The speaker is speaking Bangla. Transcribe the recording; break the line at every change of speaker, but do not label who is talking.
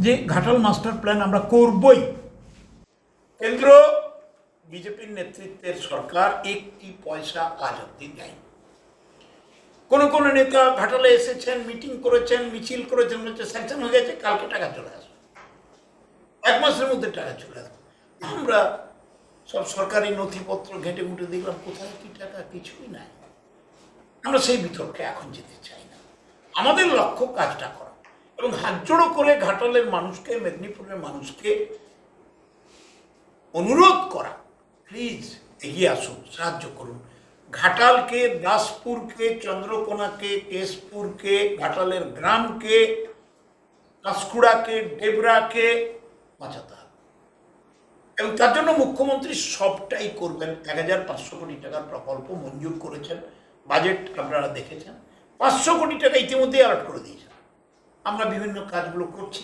যে ঘাটাল মাস্টার প্ল্যান আমরা করবই। কেন্দ্র বিজেপির নেতৃত্বের সরকার একটি পয়সা আজ অব্দি দেয়। কোন কোন নেতা ঘাটালে এসেছেন, মিটিং করেছেন, মিছিল করেছেন, বলছে স্যাংশন হয়ে গেছে, কালকে টাকা চলে আসবে, 1 মাসের মধ্যে টাকা চলে আসবে। আমরা সব সরকারি নথিপত্র ঘেঁটে ঘুঁটে দেখলাম, কোথায় কি টাকা, কিছুই নাই। আমরা সেই বিতর্কে এখন যেতে চাই না। আমাদের লক্ষ্য কাজটা করা এবং হাত জোড়ো করে ঘাটালের মানুষকে, মেদিনীপুরের মানুষকে অনুরোধ করা, প্লিজ এগিয়ে আসুন, সাহায্য করুন। ঘাটালকে, দাসপুরকে, চন্দ্রকোনাকে, কেশপুরকে, ঘাটালের গ্রামকে, কাঁচকুড়াকে, ডেবরাকে বাঁচাতে হবে এবং তার জন্য মুখ্যমন্ত্রী সবটাই করবেন। 1500 কোটি টাকার প্রকল্প মঞ্জুর করেছেন, বাজেট আপনারা দেখেছেন। 500 কোটি টাকা ইতিমধ্যেই অ্যালট করে দিয়েছেন। আমরা বিভিন্ন কাজগুলো করছি।